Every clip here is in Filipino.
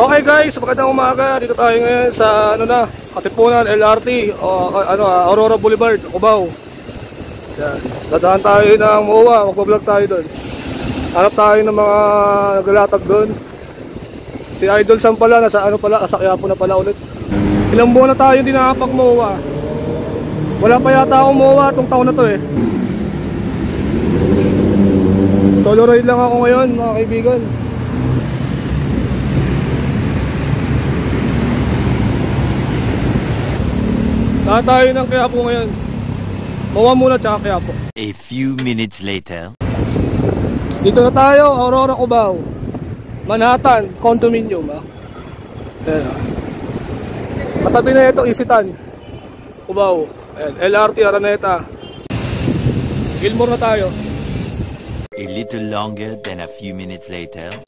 Okay guys, magandang umaga. Dito tayo ngayon sa Katipunan LRT o Aurora Boulevard, Cubao. Yan. Dadaan tayo ng MOA, magbablog tayo doon. Hanap tayo ng mga naglalatag doon. Si Idol Sam pala, nasa nasa Quiapo na pala ulit. Ilang buwan na tayo hindi nakapag-MOA. Wala pa yata akong MOA itong taon na to eh. Solo ride lang ako ngayon mga kaibigan. Lahat tayo ng Quiapo ngayon. MOA muna tsaka Quiapo. A few minutes later. Dito na tayo, Aurora, Cubao. Manhattan, condominium Ayan. Katabi na ito, Isitan, Cubao. Ayan. LRT Araneta. Gilmore na tayo. A little longer than a few minutes later.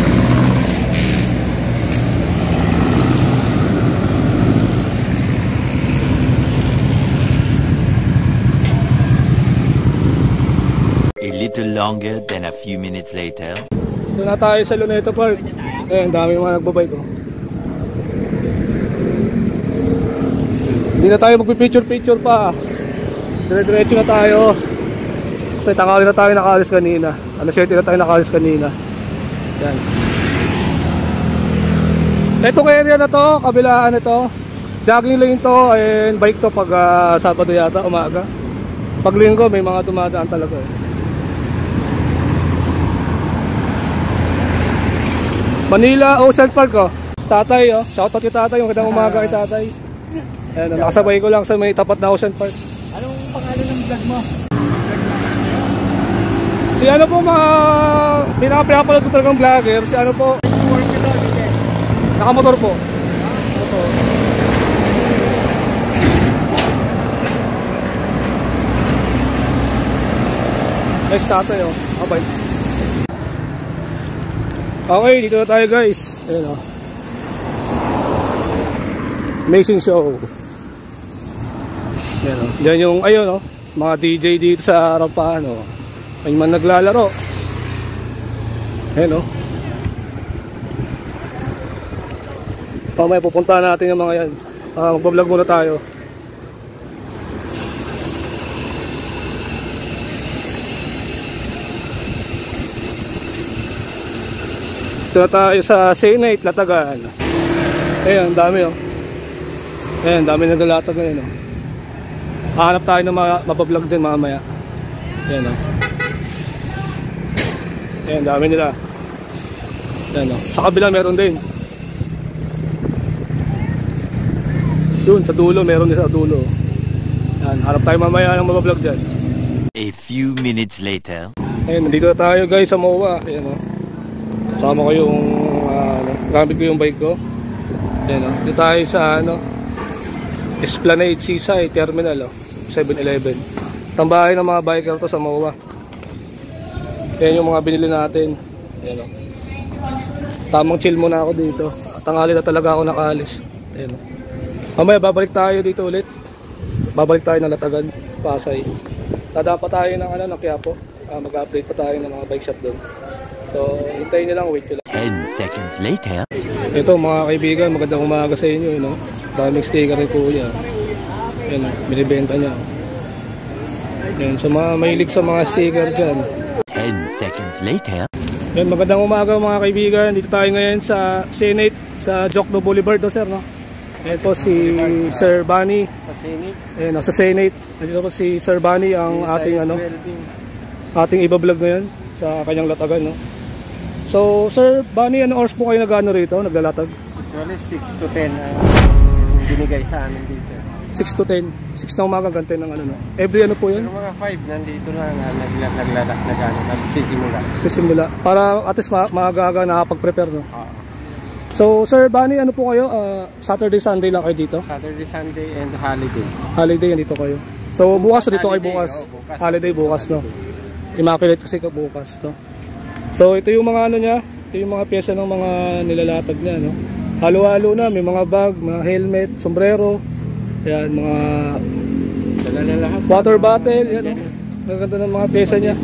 A little longer than a few minutes later. Doon na tayo sa Luneta Park. Ayan, dami mga nagbabike ko. Hindi na tayo magpipicture-picture pa. Dire-diretso na tayo. Kasi tanghali na tayo nakaalis kanina. Alas 7 na tayo nakaalis kanina. Yan. Itong area na to, kabilaan ito, jogging lane to and bike to pag Sabado yata, umaga. Pag Linggo may mga dumadaan talaga eh. Manila Ocean Park Tatay shoutout kay tatay, yung kadang umaga kay tatay. Ayan, nakasabay ko lang sa may tapat na Ocean Park. Anong pangalan ng vlog mo? Si ano po mga pinapapalad ko talagang vlogger, si ano po, nakamotor po. Motor. Nice tatay kabay. Okay, dito na tayo guys. Ayan Amazing show. Yan yung mga DJ dito sa harapan may man naglalaro. Ayan Pamaya pupuntahan natin yung mga yan. Magbablog muna tayo. Ito na tayo sa Senate, Latagan. Ayan, dami Ayan, dami naglalatag ngayon Hahanap tayo ng mabablog din mamaya. Ayan Ayan, dami nila. Ayan sa kabila meron din. Doon sa dulo, meron din sa dulo. Ayan, hanap tayo mamaya ng mabablog dyan. A few minutes later. Ayan, nandito na tayo guys sa MOA. Ayan Sama ko yung gamit ko yung bike ko. Ayan dito tayo sa Esplanade Seaside Terminal 7-Eleven. Tambahay ng mga biker to sa MOA. Ayan yung mga binili natin. Ayan Tamang chill muna ako dito. Tanghali na talaga ako nakaalis. Ayan Mamaya babalik tayo dito ulit. Babalik tayo ng Latagan sa Pasay. Dadaan pa tayo ng Quiapo. Mag-update pa tayo ng mga bike shop doon. So, hintayin nyo lang, wait nyo lang. 10 seconds later. Ito mga kaibigan, magandang umaga sa inyo. Daming sticker ni Kuya. Yan binibenta niya. Yan, sa mga mahilig sa mga sticker dyan. 10 seconds later. Yan, magandang umaga mga kaibigan. Dito tayo ngayon sa Senate, sa Jokno Boulevard sir Ayan po si Sir Bunny. Sa Senate. Ayan, sa Senate. Dito po si Sir Bunny, ang ating ating ibablog ngayon sa kanyang latagan So, Sir Bunny, anong oras po kayo rito, naglalatag? Usually 6 to 10 ang binigay sa amin dito. 6 to 10? 6 na umaga, ganti ng Every po yun? Pero mga 5 nandito na nagsisimula. Sisimula. Para at least maaga-aga nakapag-prepare So, Sir Bunny, ano po kayo? Saturday, Sunday lang kayo dito? Saturday, Sunday, and holiday. Holiday, dito kayo. So, bukas dito kayo bukas. Holiday bukas, Immaculate kasi bukas, So, ito yung mga niya. Ito yung mga pyesa ng mga nilalatag niya, Halo-halo na, may mga bag, mga helmet, sombrero. Yan, mga water bottle, yan Maganda ng mga pyesa niya.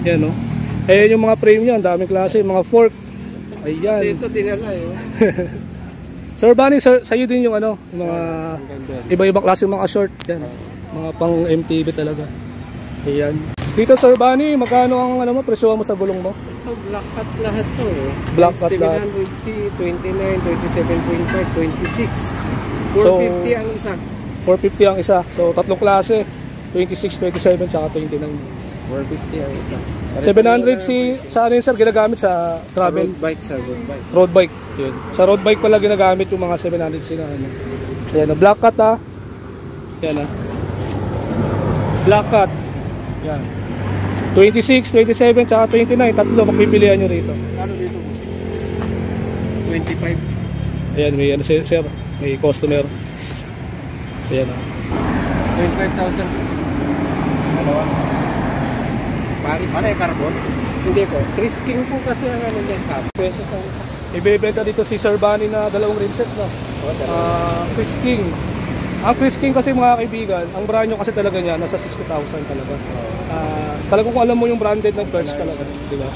Yan Ayan yung mga frame niya, ang daming klase, mga fork. Ayan. Dito dinala eh. Sir Bunny, sa'yo din yung ano, yung mga iba-ibang klase mga short. Yan. Mga pang MTV talaga. Ayan. Dito Sir Bunny, magkano ang ano mo, presyo mo sa gulong mo? Ito, black cut lahat to eh. Black cut lahat. 700C, 29, 27.5, 26. 450 ang isa. 450 ang isa. So, tatlong klase. 26, 27, tsaka 29. 450 ang isa. 700C, sa ano yun sir, ginagamit sa travel? Road bike, sa road bike. Road bike. Yun. Sa road bike pala ginagamit yung mga 700C na ano. Ayan, black cut ha. Yan ha. Black cut. Yan. 26, 27, tsaka 29. Tatlo, magpipilihan nyo rito. Ano dito po? 25. Ayan, may ano sir, may customer. Ayan ha. 25,000. Ano? Paris. Ano yung carbon? Hindi po. Trisking po kasi ang ano din. Pesos ang isa. Ibebenta dito si Sir Bunny na dalawang rimset no? Chris King. Ang Chris King kasi mga kaibigan, ang brand nyo kasi talaga niya nasa 60,000 talaga. Talagang kung alam mo yung branded ng birds talaga, di ba?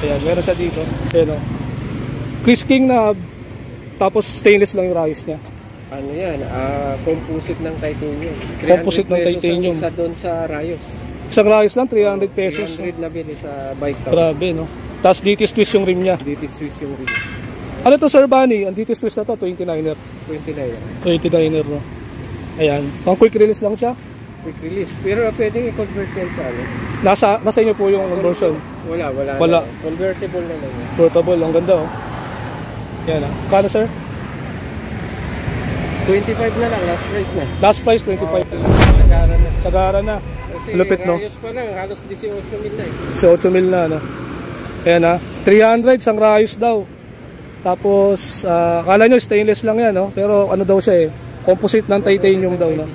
Ayan, meron siya dito. Ayan o. Chris King na tapos stainless lang yung rice niya. Ano yan? Composite ng titanium. Composite ng titanium. Isa doon sa Rayos. Isang rice lang, 300 pesos. 300 na bili sa bike town. Grabe no. Tapos DT Swiss yung rim niya. DT Swiss yung rim. Ano to Sir Bunny? Ang DT Swiss na to, 29er. 29. 29er no. Ayan. Pang quick release lang siya. Quick release. Pero pwedeng i-convert yan sa ano? Nasa inyo po yung conversion. Wala. Wala. Na. Convertible na lang yan. Portable, ang ganda oh. Yan ah. Kano sir? 25 na lang, last price na. Last price 25 na. Sagara na. Sagara na. Kasi lupit no. Rayos pa lang, halos 18,000 na eh. 18,000 na no. Ayan ah. 300 sang Rayos daw. Tapos akala nyo stainless lang yan no. Pero ano daw siya eh. Composite ng titanium daw no.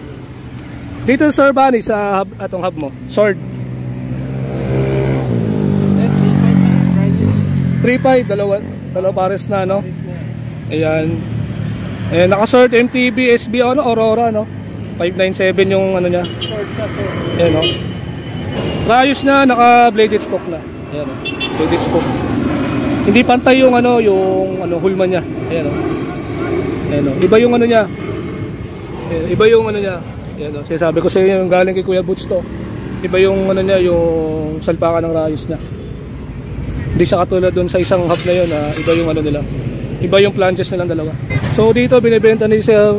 Dito Sir Bunny sa hub, atong hub mo. Sword. 3.5 dalawa pares na no. Ayan. Eh naka-sword MTB SB ano Aurora no. 597 yung ano niya. Sword sa sword. Ayan no. Rayos na naka-bladed spoke na. Ayan no. Bladed spoke. Hindi pantay yung ano hulma niya. Ayan no. Ayan no. Iba yung ano niya. Ayan, iba yung ano niya. Ayan no. Sinasabi ko sa inyo yung galing kay Kuya Boots to. Iba yung ano niya yung salpakan ng rayos niya. Hindi siya katulad dun sa isang hub na yun, iba yung ano nila. Iba yung planches nilang dalawa. So dito binebenta ni Sir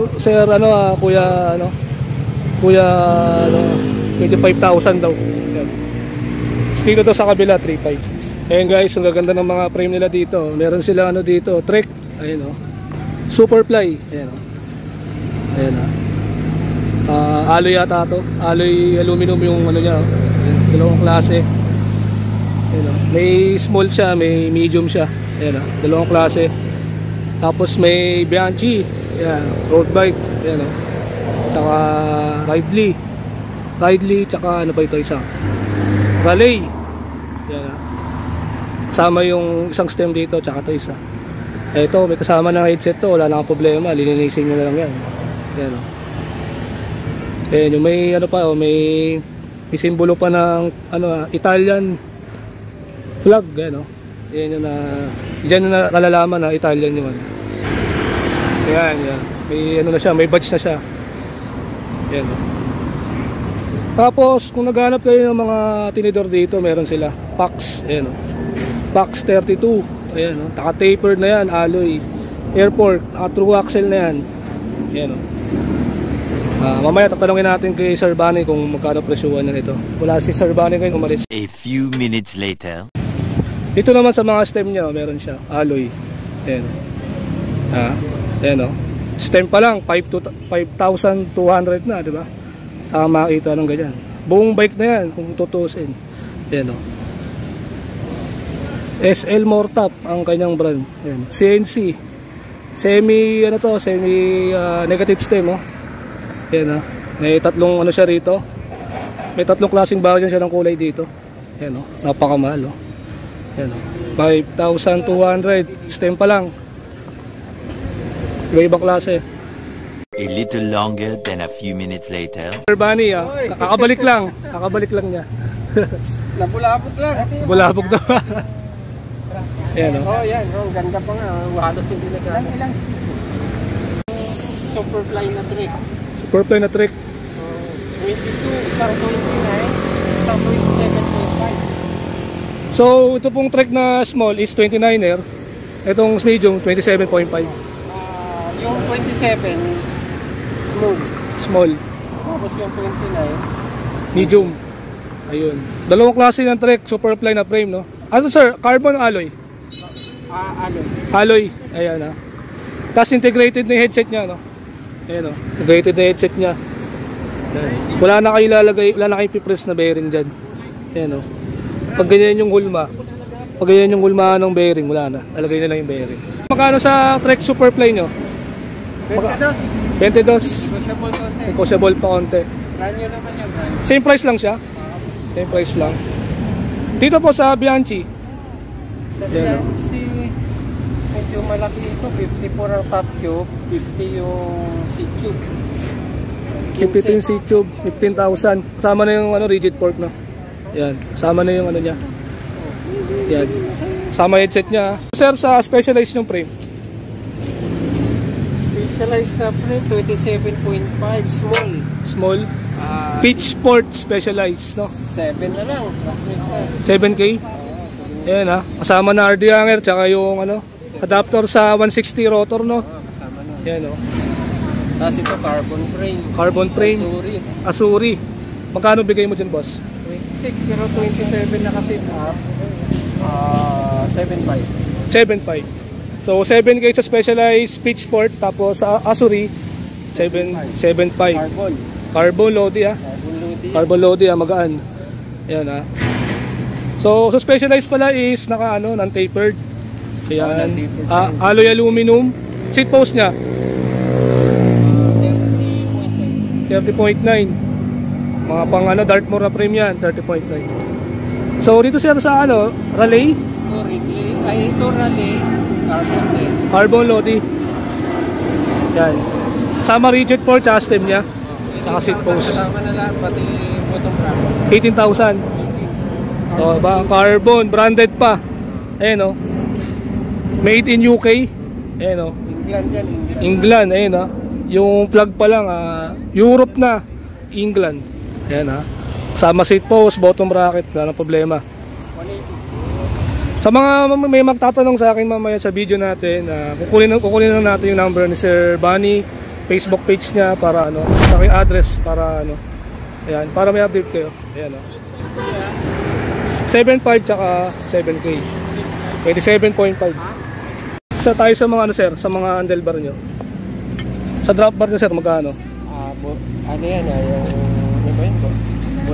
Kuya 25,000 daw. Yan. Dito to sa kabila 3.5. Ayun guys, ang gaganda ng mga frame nila dito. Meron sila ano dito, Trek. Ayun oh. Superfly. Ayun oh. Ayun oh. Alloy yata to. Alloy aluminum yung ano niya. Ayun, dalawang klase. Ayun, may small siya, may medium siya. Ayan, dalawang klase. Tapos may Bianchi, ayan, road bike, ayan, tsaka Ridley, tsaka ano pa ito isa, Raleigh, ayan, kasama yung isang stem dito, tsaka ito isa. Ito, may kasama ng headset to, wala nang problema, lilinisin nyo na lang yan. Ayan, ayan, yung may ano pa, may simbolo pa ng Italian flag, ano. Yan yung diyan na kalalaman na Italian yung ano. Yan. May ano na siya, may badge na siya. Yan. Tapos kung naghanap kayo ng mga tinidor dito, meron sila Pax, ayan oh. Pax 32. Ayan oh. Taka-tapered na yan, alloy. Airport, true axle na yan. Ayan oh. Mamaya tatanungin natin kay Sir Bunny kung magkano presyuhan na nito. Wala si Sir Bunny ngayon, umalis. A few minutes later. Dito naman sa mga stem niya, meron siya, alloy. Ayan. Ayan o. Stem pa lang, 5,200 na, di ba? Saka makita ng ganyan. Buong bike na yan, kung tutusin. Ayan o. SL Mortap, ang kanyang brand. Ayan. CNC. Semi negative stem o. Ayan o. May tatlong ano siya rito. May tatlong klaseng variant siya ng kulay dito. Ayan o. Napakamahal o. Yan, 5,200 stem pa lang. Iba-ibang klase. A little longer than a few minutes later. Sir Bunny, kakabalik lang niya. Nabulabog lang. Bulabog daw. Ayan, Oh, yan. Oh, ganda pa nga. Halos hindi na gano'n. Ilang Superfly na trick. Superfly na trick. 22, isang 29, isang 27.5. So, ito pong trick na small is 29er. Itong medium, 27.5. Yung 27, smooth. Small. Tapos yung 29, Medium. Ayun. Dalawang klase ng trick, Superfly na frame, no? Ano sir, carbon o alloy? alloy. Alloy. Ayan, ha. Tapos integrated na yung headset niya, no? Ayan, no? Integrated na headset niya. Ayan. Wala na kayo lalagay, wala na kayo pipress na bearing dyan. Ayan, no? Pag ganyan yung hulma, pag ganyan yung hulma ng bearing, wala na. Lalagay na lang yung bearing. Magkano sa Trek Superfly nyo? 22. 22. Negotiable konti. Negotiable pa konti. Brand new naman yan, brand. Same price lang siya? Same price lang. Dito po sa Bianchi. Sa Yan, Bianchi, medyo malaki ito. 54 ang top tube, 50 yung seat tube. 50 yung seat tube, 15,000. Kasama na yung rigid fork, no? Yan, kasama na yung ano niya. Yan. Sama headset niya. Sir, sa specialized yung frame. Specialized na frame, 27.5, small. Small. Pitch Sport specialized, no? 7 na lang. 7K. Yan, ha. Kasama na RD hanger, tsaka yung adapter sa 160 rotor, no? Kasama na. Yan, no? Tapos ito, carbon frame. Carbon frame. Asuri. Asuri. Magkano bigay mo dyan, boss? 26, pero 27 na kasi up. 7.5. 7.5. So 7K sa specialized pitch sport, tapos sa Asuri 7.5. Carbon. Carbon Lodi, ha. Carbon loading. Carbon Lodi, ha, magaan. Ayan, ha. So sa specialized pala is non-tapered. Ayan. Alloy aluminum. Seat post niya 30.9. Mga pang Dartmoor na frame yan, 30.9. So dito sir sa Raleigh. Ito Raleigh, carbon din. Carbon Lodi. Yan. Sama rigid port sa stem niya. Saka seat post. Kasama na lahat, pati bottom bracket. 18,000. So, carbon, branded pa. Ayan, o. Made in UK. Ayan, o. England yan, England, ayan, o. Yung flag pa lang, Europe na. England. Ayan, ha. Sama seat post, bottom bracket. Wala nang problema. 180. Sa mga may magtatanong sa akin mamaya sa video natin, kukunin lang natin yung number ni Sir Bunny, Facebook page niya para sa aking address para ayan, para may update kayo. Ayan, 7.5 tsaka 7K. 27.5. Sa tayo sa mga sir, sa mga handlebar nyo. Sa drop bar nyo sir, magkano? Ano yan, yung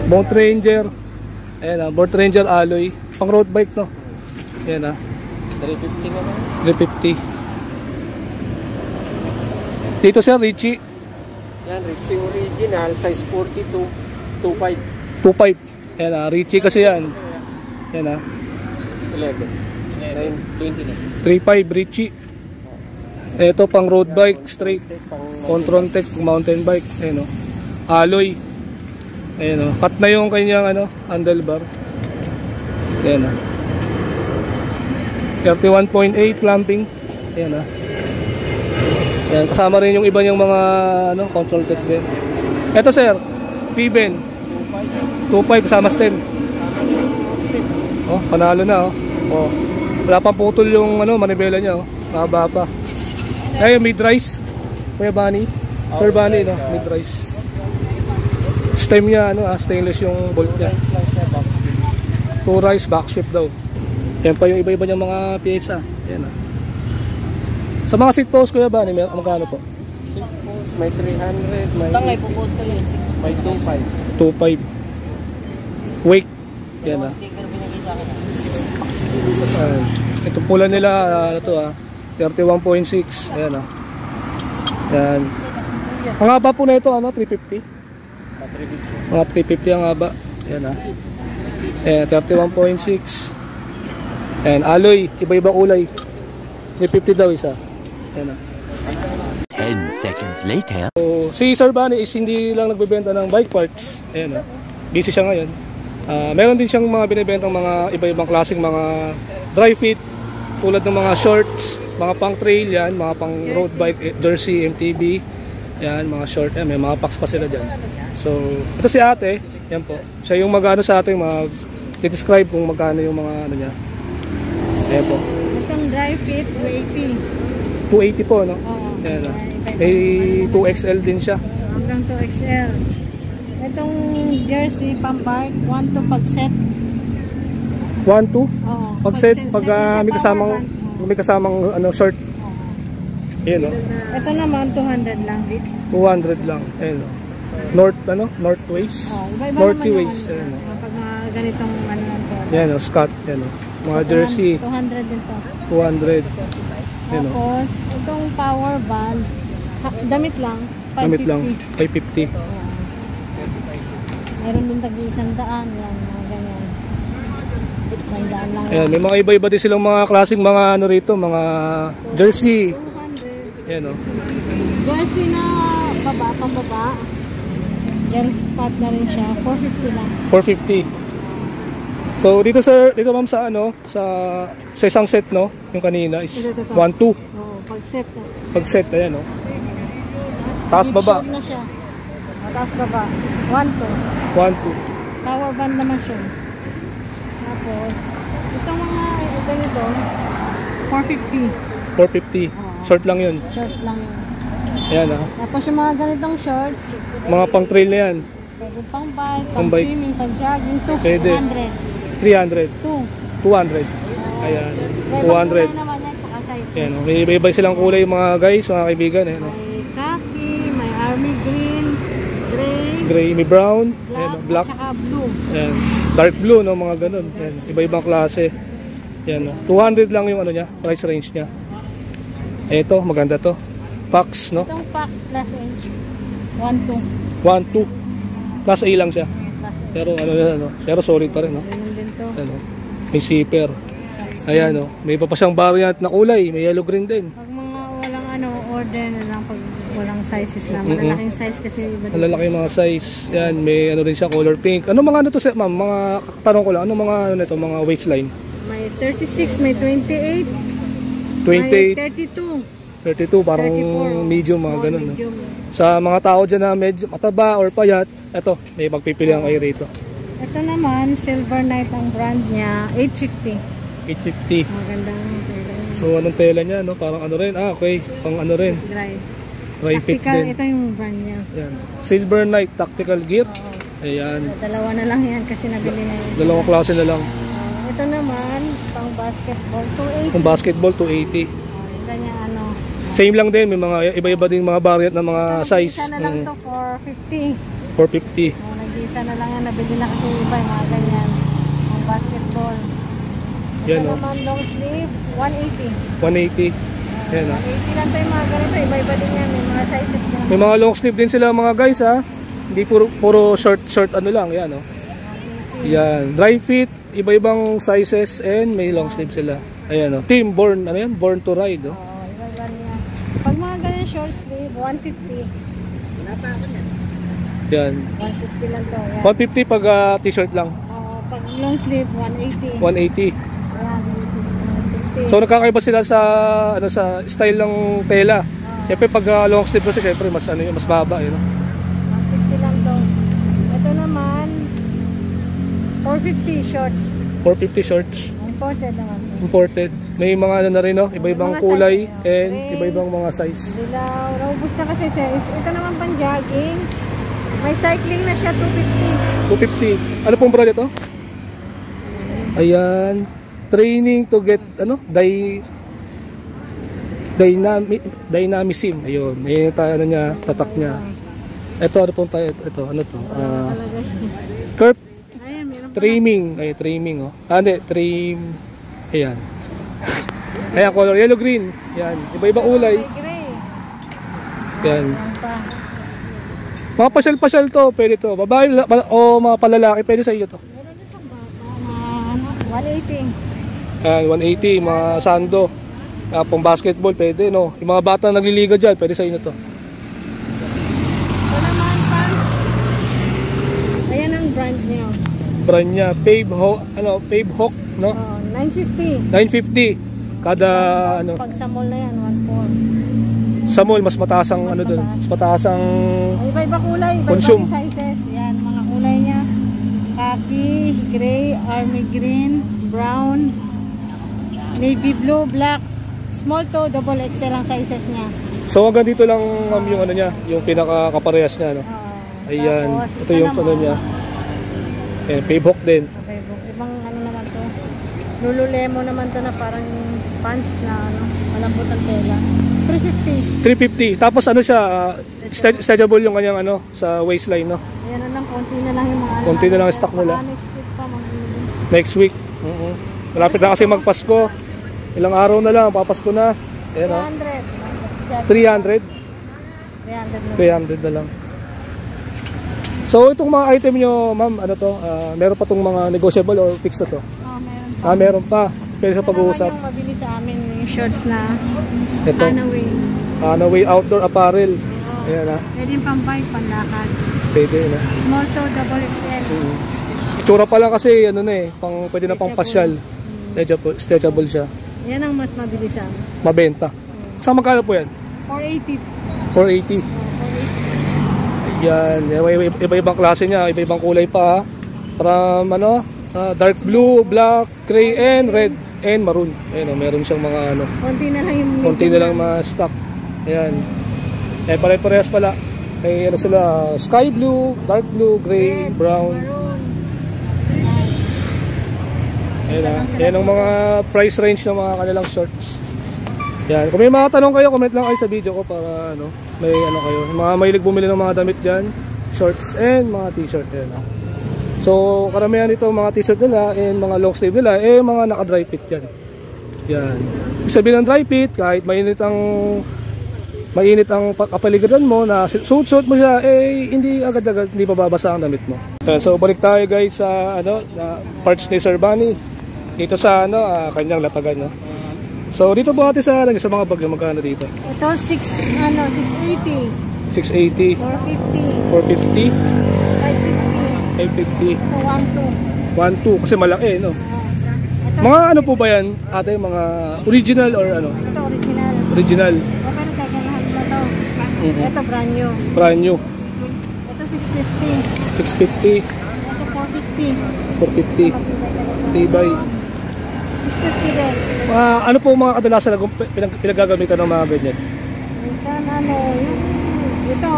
Boat Ranger. Ayan, Boat Ranger alloy. Pang road bike, no? Ayan, 350 na lang. 350. Dito sir, Richie. Yan, Richie original, size 42, 25. 2.5. Ayan, Richie kasi yan. Ayan, 11. 20 na. 3.5 Richie. Ito pang road bike, straight. Control Tech, mountain bike. Ayan, alloy. Ayan, cut na yung kanyang handlebar. Ayan, 31.8 clamping. Ayan, Ayan, kasama rin yung iba yung mga control tech din. Ito sir, Fiben 2.5 kasama stem. Sama niya yung step. Oh, panalo na, oh. Wala pang putol yung manibela niya, mahaba pa. Ay, mid-rise. Kuya Bunny. Sir Bunny, mid-rise. Stem niya, stainless yung bolt niya. 2 rise, back shift daw. Yan pa yung iba-iba niyang mga pyesa. Yan, Sa mga seat post, Kuya Bunny, magkano po? Seat post, may 300, may... Tangay, pupost ka na. May 2.5. 2.5. Wake. Yan, Sticker binigay sa akin. Ito pula nila, 31.6. Ayan, Yan. Ang haba po na ito, 350? 350. Mga 350 ang haba. Ayan, Ayan, 31.6. Ayan, alloy, iba-iba kulay. 350 daw isa. Ayan, 10 seconds later. So, si Sir Bunny is hindi lang nagbebenta ng bike parts. Ayan, busy siya ngayon. Meron din siyang mga binibentang mga iba-ibang klaseng mga dry fit tulad ng mga shorts, mga pang trail yan, mga pang road bike, jersey, MTB, yan, mga short, yan, may mga packs pa sila dyan. So, ito si ate, yan po. Siya yung mag-ano sa atin, mag-describe kung magkano yung mga ano niya. Ayan po. Itong dry fit, 280. 280 po, no? Oo. Yan, no? May 2XL din siya. Hanggang 2XL. Itong jersey, pang-bike, 1-2 pag set. 1-2? Oo. Pag set, pag na may kasamang ano, short. Ayan, no? Ito naman, 200 lang. 200 lang. Ayan, no? Northways. Iba-iba Northy naman ways. yung Ayan, no? Pag mga ganitong ano lang to. Ayan, no? Scott. Ayan, no? Mga jersey. 200 din to. 200. Ayan, no? Tapos, itong power band, damit lang, 550. Damit lang. 550. Meron din tag-100, yan, mga ganyan. 100 lang. Ayan, may mga iba-iba din silang mga klaseng mga ano rito, mga jersey. 200. Ayan, no? Jersey na baba, pang-baba. Yan, pat na rin siya. 450 lang. 450. So dito sir, dito ma'am sa ano, sa isang set, no, yung kanina is 1-2. Oo, pag-set. Pag set, ayan, no. Taas baba. Na siya. Taas baba. 1-2. 1-2. Power band naman siya. Tapos, itong mga ganito, 450. 450. Short lang yun. Short lang yun. Ayan, ha. Tapos yung mga ganitong shorts, Mga pang trail na yan. pwede pang bike, pang Pang-bike. swimming, pang jogging, Pwede. 200. 300. 2. 200. Ayan. 200. naman yan, saka size. Ayan, no. May iba-iba silang kulay mga guys, mga kaibigan. Ayan, no. May khaki, may army green, gray, Gray, may brown. Ayan, no. Black. at saka blue. Ayan. Dark blue, no, mga ganun. Ayan. Iba-ibang klase. Ayan, no. 200 lang yung ano niya, price range niya. Ito, maganda to. Packs, no? Itong packs class A. 1-2. 1-2. Class A lang siya. Class A. Pero ano na, no? Pero solid pa rin, no? Ganun din to. Ano? May zipper. Ayan, no? May iba pa siyang variant na kulay. May yellow green din. Pag mga walang ano, order na lang pag walang sizes lang. Malalaking size kasi iba din. Malalaki yung mga size. Yan, may ano rin siya, color pink. Ano mga ano to, ma'am? Mga, tanong ko lang, ano mga ano nito, mga waistline? May 36, may 28, 28, may 32. 32, parang 34. medium, mga ganun. No? Medium. Sa mga tao dyan na medyo mataba or payat, eto, may magpipilian kayo rito. Ito naman, Silver Knight ang brand niya, 850. 850. Magandang tela. So, anong tela niya, no? Parang ano rin, okay, pang ano rin. Dry. Dry fit Tactical, din. ito yung brand niya. Yan. Silver Knight Tactical Gear. Oo. Ayan. Dalawa na lang yan kasi nabili na yun. Dalawang klase na lang. Ito naman, pang basketball, 280. Kung basketball, 280. Ganyan ano. Same lang din, may mga iba-iba din mga variant ng mga size. Nag-isa na lang to for 50. 450. Nag-isa na lang yan, nabili na kasi iba yung mga ganyan. Pang basketball. Yan, Ito no? naman long sleeve, 180. 180. Yan, no? 180 lang to yung mga ganito, iba-iba din yan, may mga sizes din. May mga long sleeve din sila mga guys, ha. Hindi puro short ano lang, yan, no? Yan, dry fit, iba-ibang sizes and may long sleeve sila. Ayan, no? Team Born, ano yan? Born to Ride, no? Iba-iba niya. Pag mga ganyan short sleeve, 150. Wala pa ako yan. Yan. 150 lang to. Yan. 150 pag t-shirt lang. Pag long sleeve, 180. 180. Ayan, 150. So nagkakaiba sila sa ano sa style ng tela. Siyempre pag long sleeve kasi siyempre mas ano yun, mas baba, you know. 150 lang to. Ito naman, 450 shorts. 450 shorts. Imported naman. Imported. May mga ano na rin, no? Iba-ibang Mga kulay size, and gray. iba-ibang mga size. Dilaw. Naubos na kasi sir. Ito naman pang jogging. May cycling na siya, 250. 250. Ano pong brand ito? Ayan. Training to get ano? Dynamism. Ayun. Ayun yung ano niya, tatak niya. Ito ano pong tayo? Ito ano to? Talaga siya. Curve Ayan, meron pa. trimming. Ay, trimming, oh. Hindi, trim. Ayan. Ayan, color yellow green. Ayan. Iba-iba kulay. May gray. Ayan. Meron pa. Mga pasyal-pasyal to, pwede to. Babae o mga palalaki, pwede sa iyo to. Meron din pang bata. 180. Ayan, 180, mga sando. Pang basketball, pwede, no? Yung mga bata nagliliga dyan, pwede sa inyo to. Ito naman pang. Ayan ang brand niya. brand niya. Pave Hawk, no? 950. 950 kada ano. Pag sa mall na yan, 1.4. Sa mall mas mataas ang ano doon. Mas mataas ang Iba-iba kulay, iba-iba consume. sizes. Yan, mga kulay niya. Khaki, gray, army green, brown, navy blue, black. Small to double XL ang sizes niya. So hanggang dito lang yung ano niya, yung pinaka-kaparehas niya, no? Ayan, Tapos, ito yung ano niya. Ayan, Pave Hawk din. Okay, ibang ano naman to. Lululemon naman to na parang pants na ano, malambot ang tela. 350. 350. Tapos ano siya, stretchable yung kanyang ano sa waistline, no? Ayan na lang, konti na lang yung mga ano. Konti na lang stock nila. Next week pa magbili. Next week. Malapit na kasi magpasko. Ilang araw na lang, papasko na. Ayan, oh. 300. 300 na lang. So itong mga item nyo, ma'am, ano to? Meron pa tong mga negotiable or fixed na to? Oh, meron pa. Meron pa. Pwede sa pag-uusap. Yung mabili sa amin yung shorts na Ito. Anaway. Anaway outdoor apparel. Ayan, ha. Pwede yung pang-bike, panlakad. Pwede, no? Small to double XL. Itsura pa lang kasi, ano na eh, pwede na pang pasyal. Stretchable siya. Yan ang mas mabili sa amin. Mabenta. Sa magkano po yan? 480. 480. Ayan. Iba-ibang klase niya. Iba-ibang kulay pa. From ano, dark blue, black, gray, and red, and maroon. Ayan, meron siyang mga ano. Konti na lang yung Konti na lang ma-stock. Ayan. Pare-parehas pala. May ano sila, sky blue, dark blue, gray, brown. Ayan, yan ang mga price range ng mga kanilang shorts. Yan. Kung may mga tanong kayo, comment lang kayo sa video ko para ano, may ano kayo. Mga mahilig bumili ng mga damit dyan, shorts and mga t-shirt. Yan. So, karamihan dito mga t-shirt nila and mga long sleeve nila, mga naka-dry fit yan. Yan. Ibig sabihin ng dry fit, kahit mainit ang kapaligiran mo na suit mo siya, hindi agad-agad, hindi bababasa ang damit mo. So, balik tayo guys sa parts ni Sir Bunny. Dito sa kanyang latagan, no. So dito po natin sa mga bag, magkano dito? Ito 680. 680, 450, 550, 12 kasi malaki, no. Mga ano po ba yan, ate, mga original or ano? Ito original. Original. O pero second hand na to. Ito brand new. Brand new. Ito 650. 650. Ito 450. 450. Tibay. 650 din. Ano po mga kadalasan na pinagagamitan ng mga ganyan? Minsan ito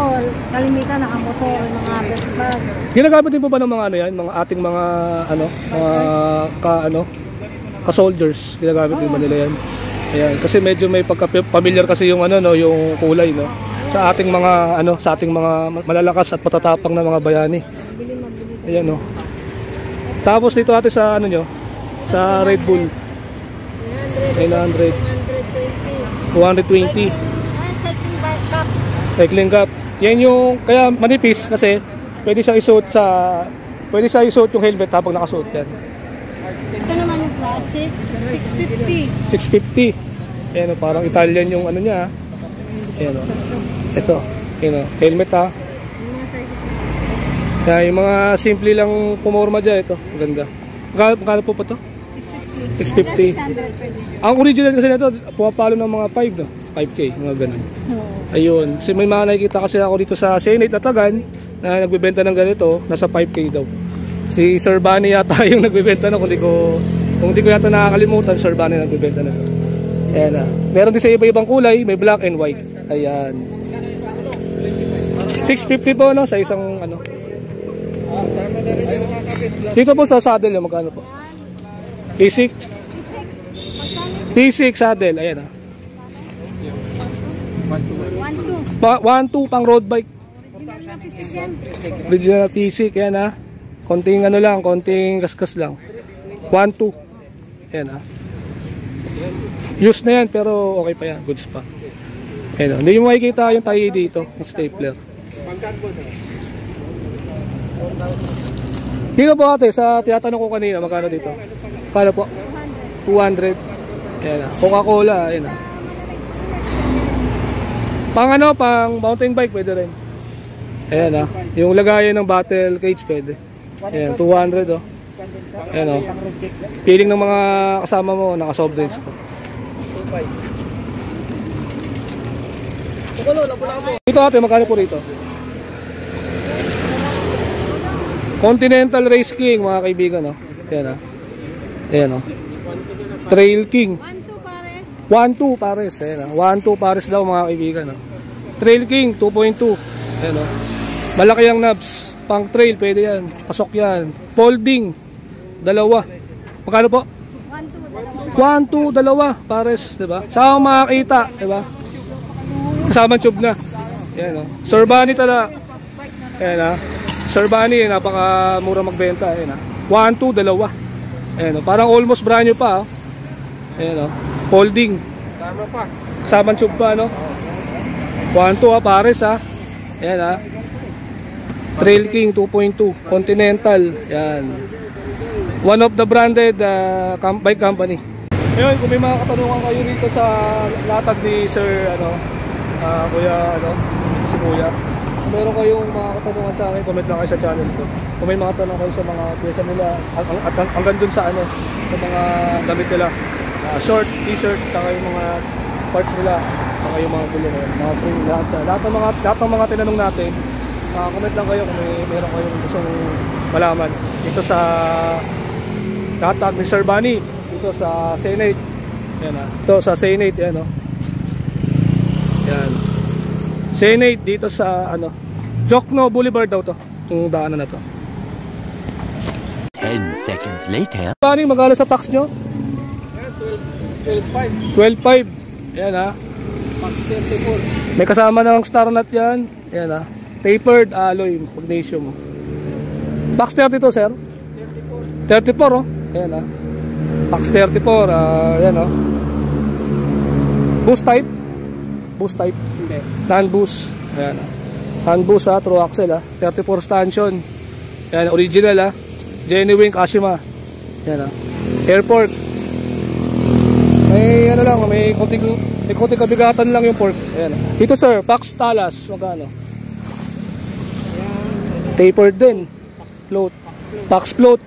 kalimitan nakamotor, mga best bag. Ginagamit din po ba ng mga yan, mga ating mga ka-soldiers? Ginagamit din ba nila yan? Ayan, kasi medyo may pagka-familiar kasi yung yung kulay, no. Sa ating mga malalakas at matatapang na mga bayani. Ayan, no. Tapos dito natin sa sa Red Bull 900, 220. Cycling cap. Yan yung kaya manipis kasi pwede siya isuot yung helmet habang nakasuot yan. Ito naman yung classic 650. Ayan, parang Italian yung niya. Ayan, ito, helmet ha. Yan, yung mga simple lang pumorma dyan, ito, maganda. Magkano po pa to? 650. Ang original kasi nito, pumapalo ng mga 5, no? 5K, mga ganun. Ayun, kasi may mga nakikita kasi ako dito sa Senate Atagan na nagbebenta ng ganito, nasa 5K daw. Si Sir Bunny yata yung nagbebenta na, kung di ko yata nakakalimutan, Sir Bunny nagbebenta na. Ayan na. Meron din sa iba-ibang kulay, may black and white. Ayan. 650 po, no, sa isang Dito po sa saddle, magkano po? P6 saddle, ayan ah. 1.2 pang road bike. Original P6, ayan ah. Konting konting kaskas lang. 1.2. Ayan ah. Used na yan pero okay pa yan, goods pa. Ayan ah. Hindi mo makikita yung tayo dito, yung stapler. Dito po ate, sa tinatanong ko kanina, magkano dito? Kala po? 200. Ayan na. Coca-Cola, ayan na. Pang mountain bike pwede rin. Ayan na. Yung lagayan ng battle cage pwede. Ayan, 200 oh. Ayan o. Feeling ng mga kasama mo, naka-soft drinks. Dito ate, magkano po rito? Continental Race King, mga kaibigan, no? Ayan, ayan, no? Trail King 1-2 pares. Ayan, 1-2 pares daw, mga kaibigan, no? Trail King 2.2. Ayan, no? Malaki ang knobs. Pang trail, pwede yan. Pasok yan. Folding, dalawa. Magkano po? 1-2, dalawa pares, diba? Saan makakita, diba? Kasama tube na. Ayan, no? Sir Bunny tala. Ayan, ha? Sir Bunny, napakamura magbenta. Ayan, ha? 1-2, dalawa. Ayan, no? Parang almost brand new pa. Ayan, no? Folding. Sama pa. Kasama tube pa, no? 1-2, ha? Pares, ha? Ayan, ha? Trail King 2.2 Continental. Ayan. One of the branded bike company. Ngayon, kung may mga katanungan kayo dito sa latag ni Sir Kuya si Kuya. Kung meron kayong mga katanungan sa akin, comment lang kayo sa channel ko. Kung may mga tanong kayo sa mga pyesa nila at hanggang dun sa sa mga damit nila. Short, t-shirt, saka yung mga parts nila, saka yung mga gulo, mga frame, lahat ng mga tinanong natin. Comment lang kayo kung meron kayong gustong malaman dito sa latag ni Sir Bunny dito sa Senate. Yan, ito sa Senate, yan, yan. Senate dito sa Jokno Boulevard daw to, yung daanan na to. 10 seconds later. Bunny, magkano sa tax nyo? 12.5. Yan, Pax 34. may kasama ng star nut yan. Yan, tapered alloy magnesium. Pax 32, sir? 34, ayan, Pax 34, ayan, boost type? Boost type? Hindi. Non-boost. Ayan, non-boost, true axle, 34 stanchion. Ayan, original, genuine Kashima. Ayan, airport. May lang, may konting kabigatan lang yung port. Ayan. Ito, sir, Pax Talas, magkano? Tapered din. Float. Pax float.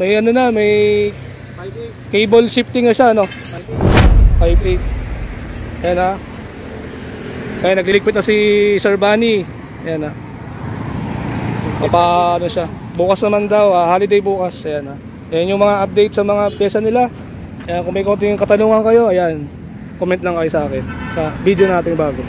May may cable shifting na siya, 5.8. Ayan, Kaya nagliligpit na si Sir Bunny. Ayan, paano siya. Bukas naman daw, holiday bukas. Ayan, Ayan yung mga update sa mga pyesa nila. Ayan, kung may konting katanungan kayo, ayan, comment lang kayo sa akin sa video natin bago.